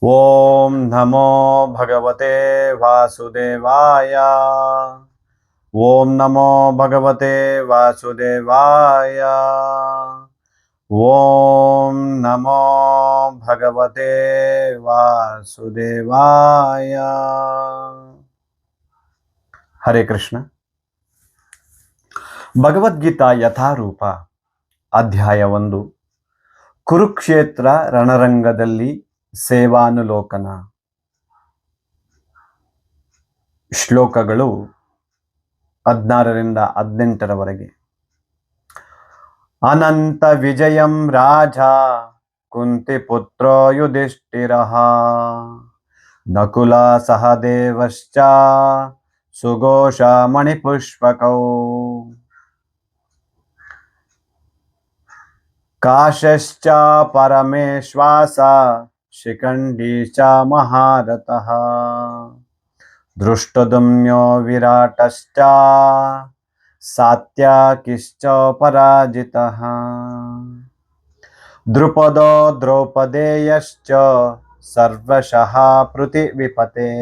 ಓಂ ನಮೋ ಭಗವತೆ ವಾಸುದೇವಾಯ. ಓಂ ನಮೋ ಭಗವತೆ ವಾಸುದೇವಾಯ. ಓಂ ನಮೋ ಭಗವತೆ ವಾಸುದೇವಾಯ. ಹರೇ ಕೃಷ್ಣ. ಭಗವದ್ಗೀತಾ ಯಥಾರೂಪ ಅಧ್ಯಾಯ 1 ಕುರುಕ್ಷೇತ್ರ ರಣರಂಗದಲ್ಲಿ ಸೇವಾನುಲೋಕನ. ಶ್ಲೋಕಗಳು 16ರಿಂದ 18ರವರೆಗೆ. ಅನಂತ ವಿಜಯಂ ರಾಜ ಕುಂತಿಪುತ್ರೋ ಯುಧಿಷ್ಠಿರಃ ನಕುಲ ಸಹದೇವಶ್ಚ ಸುಘೋಷ ಮಣಿಪುಷ್ಪಕೌ ಕಾಶಶ್ಚ ಪರಮೇಶ್ವಾಸ ಶಿಖಂಡಿ ಚ ಮಹಾರಥಃ ದೃಷ್ಟದುಮ್ನೋ ವಿರಾಟಶ್ಚ ಸಾತ್ಯಕಿಶ್ಚ ಪರಾಜಿತಃ ದ್ರುಪದೋ ದ್ರೌಪದೇಯಶ್ಚ ಸರ್ವಶಃ ಪೃಥಿವಿಪತೆ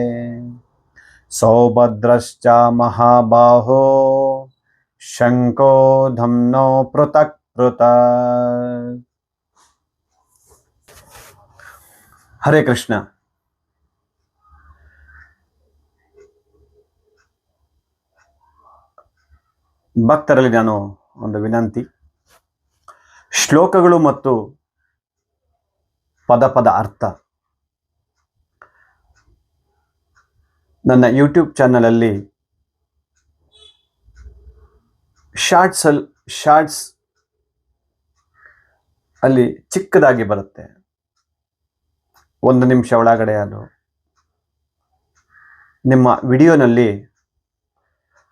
ಸೌಭದ್ರಶ್ಚ ಮಹಾಬಾಹೋ ಶಂಕೋ ಧಮ್ನೋ ಪೃಥಕ್ ಪೃಥಕ್. ಹರೇ ಕೃಷ್ಣ. ಭಕ್ತರಲ್ಲಿ ನಾನು ಒಂದು ವಿನಂತಿ, ಶ್ಲೋಕಗಳು ಮತ್ತು ಪದ ಅರ್ಥ ನನ್ನ ಯೂಟ್ಯೂಬ್ ಚಾನಲಲ್ಲಿ ಶಾರ್ಟ್ಸ್ ಅಲ್ಲಿ ಚಿಕ್ಕದಾಗಿ ಬರುತ್ತೆ. 1 ನಿಮಿಷ ಒಳಗಡೆ ಅದು ನಿಮ್ಮ ವಿಡಿಯೋನಲ್ಲಿ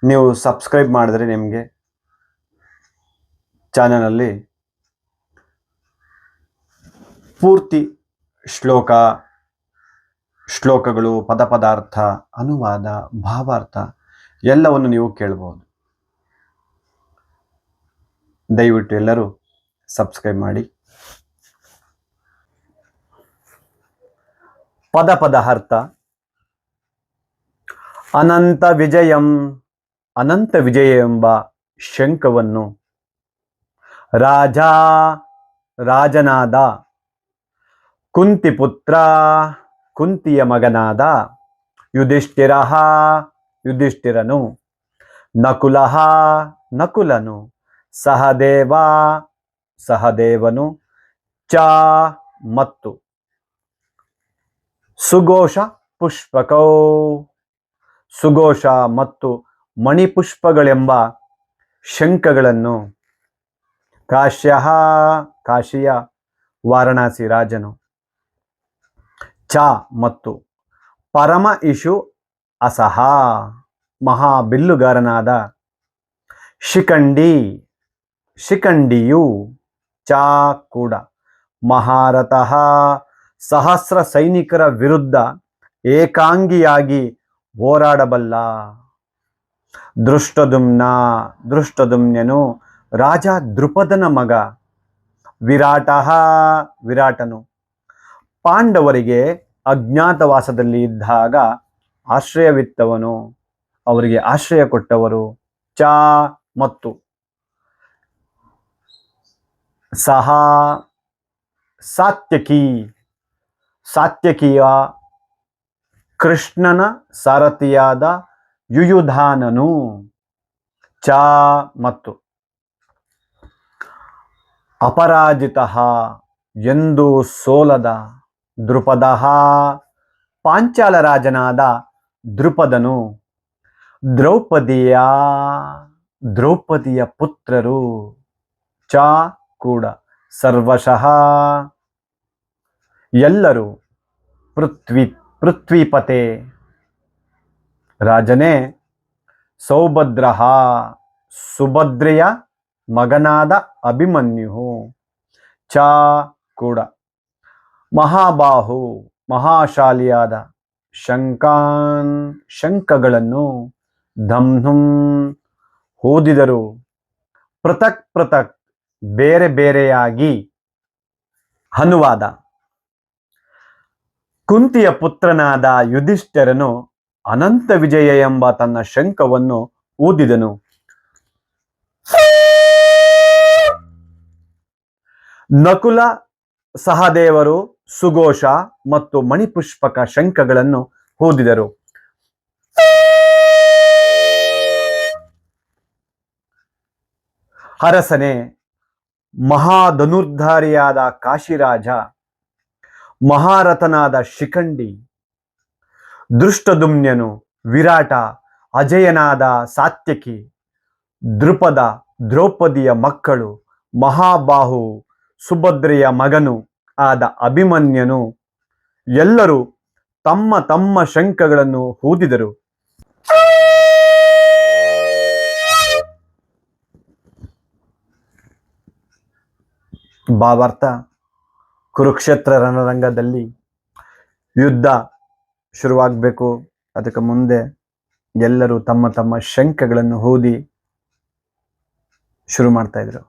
ನೀವು ಸಬ್ಸ್ಕ್ರೈಬ್ ಮಾಡಿದ್ರೆ ನಿಮಗೆ ಚಾನಲಲ್ಲಿ ಪೂರ್ತಿ ಶ್ಲೋಕಗಳು, ಪದಾರ್ಥ, ಅನುವಾದ, ಭಾವಾರ್ಥ ಎಲ್ಲವನ್ನು ನೀವು ಕೇಳಬಹುದು. ದಯವಿಟ್ಟು ಎಲ್ಲರೂ ಸಬ್ಸ್ಕ್ರೈಬ್ ಮಾಡಿ. ಪದ ಅರ್ಥ. ಅನಂತ ವಿಜಯ ಎಂಬ ಶಂಖವನ್ನು ರಾಜನಾದ ಕುಂತಿಯ ಮಗನಾದ ಯುಧಿಷ್ಠಿರನು, ನಕುಲನು, ಸಹದೇವನು, ಚ ಮತ್ತು ಸುಘೋಷ ಮತ್ತು ಮಣಿಪುಷ್ಪಗಳೆಂಬ ಶಂಖಗಳನ್ನು ಕಾಶಿಯ ವಾರಣಾಸಿ ರಾಜನು, ಚ ಮತ್ತು ಪರಮ ಇಷು ಅಸಹ ಮಹಾಬಿಲ್ಲುಗಾರನಾದ ಶಿಖಂಡಿಯು, ಚ ಕೂಡ ಮಹಾರಥಃ ಸಹಸ್ರ ಸೈನಿಕರ ವಿರುದ್ಧ ಏಕಾಂಗಿಯಾಗಿ ಹೋರಾಡಬಲ್ಲ ದೃಷ್ಟದುಮ್ನನು ರಾಜ ದೃಪದನ ಮಗ, ವಿರಾಟನು ಪಾಂಡವರಿಗೆ ಅಜ್ಞಾತವಾಸದಲ್ಲಿ ಇದ್ದಾಗ ಆಶ್ರಯವಿತ್ತವನು, ಅವರಿಗೆ ಆಶ್ರಯ ಕೊಟ್ಟವರು, ಚ ಮತ್ತು ಸಹ ಸಾತ್ಯಕಿಯ ಕೃಷ್ಣನ ಸಾರಥಿಯಾದ ಯುಯುಧಾನನು, ಚ ಮತ್ತು ಅಪರಾಜಿತಃ ಎಂದು ಸೋಲದ ದೃಪದಃ ಪಾಂಚಾಲ ರಾಜನಾದ ದೃಪದನು, ದ್ರೌಪದಿಯ ಪುತ್ರರು, ಚ ಕೂಡ ಸರ್ವಶಃ ಎಲ್ಲರೂ ಪೃಥ್ವಿಪತೆ ರಾಜನೇ, ಸುಭದ್ರೆಯ ಮಗನಾದ ಅಭಿಮನ್ಯು, ಚ ಕೂಡ ಮಹಾಶಾಲಿಯಾದ ಶಂಖಗಳನ್ನು ಧಮ್ನುಂ ಓದಿದರು, ಪೃಥಕ್ ಬೇರೆ ಬೇರೆಯಾಗಿ. ಅನುವಾದ. ಕುಂತಿಯ ಪುತ್ರನಾದ ಯುಧಿಷ್ಠಿರನು ಅನಂತ ವಿಜಯ ಎಂಬ ತನ್ನ ಶಂಖವನ್ನು ಊದಿದನು. ನಕುಲ ಸಹದೇವರು ಸುಘೋಷ ಮತ್ತು ಮಣಿಪುಷ್ಪಕ ಶಂಖಗಳನ್ನು ಊದಿದರು. ಅರಸನೇ, ಮಹಾಧನುರ್ಧಾರಿಯಾದ ಕಾಶಿರಾಜ, ಮಹಾರಥನಾದ ಶಿಖಂಡಿ, ದೃಷ್ಟದುಮ್ನ್ಯನು, ವಿರಾಟ, ಅಜಯನಾದ ಸಾತ್ಯಕಿ, ದೃಪದ, ದ್ರೌಪದಿಯ ಮಕ್ಕಳು, ಮಹಾಬಾಹು, ಸುಭದ್ರೆಯ ಮಗನು ಆದ ಅಭಿಮನ್ಯನು ಎಲ್ಲರೂ ತಮ್ಮ ತಮ್ಮ ಶಂಖಗಳನ್ನು ಊದಿದರು. ಭಾವಾರ್ಥ: ಕುರುಕ್ಷೇತ್ರ ರಣರಂಗದಲ್ಲಿ ಯುದ್ಧ ಶುರುವಾಗಬೇಕು. ಅದಕ್ಕೆ ಮುಂದೆ ಎಲ್ಲರೂ ತಮ್ಮ ತಮ್ಮ ಶಂಖಗಳನ್ನು ಊದಿ ಶುರು ಮಾಡ್ತಾ ಇದ್ರು.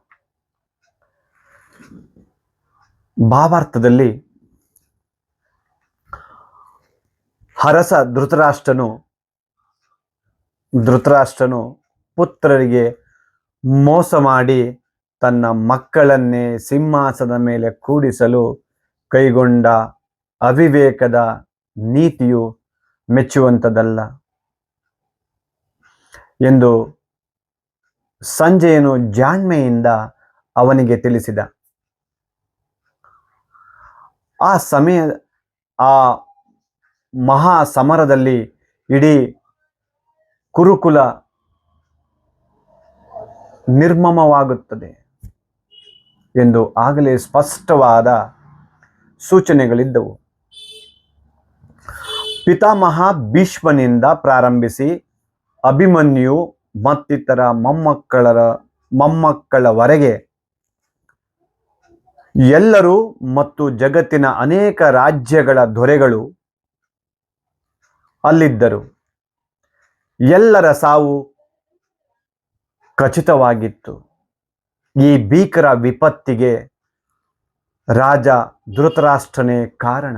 ಭಾವಾರ್ಥದಲ್ಲಿ ಅರಸ ಧೃತರಾಷ್ಟ್ರನು ಪುತ್ರರಿಗೆ ಮೋಸ ಮಾಡಿ ತನ್ನ ಮಕ್ಕಳನ್ನೇ ಸಿಂಹಾಸನದ ಮೇಲೆ ಕೂಡಿಸಲು ಕೈಗೊಂಡ ಅವಿವೇಕದ ನೀತಿಯು ಮೆಚ್ಚುವಂಥದ್ದಲ್ಲ ಎಂದು ಸಂಜಯನು ಜಾಣ್ಮೆಯಿಂದ ಅವನಿಗೆ ತಿಳಿಸಿದ. ಆ ಮಹಾ ಸಮರದಲ್ಲಿ ಇಡೀ ಕುರುಕುಲ ನಿರ್ಮಮವಾಗುತ್ತದೆ ಎಂದು ಆಗಲೇ ಸ್ಪಷ್ಟವಾದ ಸೂಚನೆಗಳಿದ್ದವು. ಪಿತಾಮಹ ಭೀಷ್ಮನಿಂದ ಪ್ರಾರಂಭಿಸಿ ಅಭಿಮನ್ಯು ಮತ್ತಿತರ ಮೊಮ್ಮಕ್ಕಳವರೆಗೆ ಎಲ್ಲರೂ ಮತ್ತು ಜಗತ್ತಿನ ಅನೇಕ ರಾಜ್ಯಗಳ ದೊರೆಗಳು ಅಲ್ಲಿದ್ದರು. ಎಲ್ಲರ ಸಾವು ಖಚಿತವಾಗಿತ್ತು. ಈ ಭೀಕರ ವಿಪತ್ತಿಗೆ ರಾಜ ಧೃತರಾಷ್ಟ್ರನೇ ಕಾರಣ.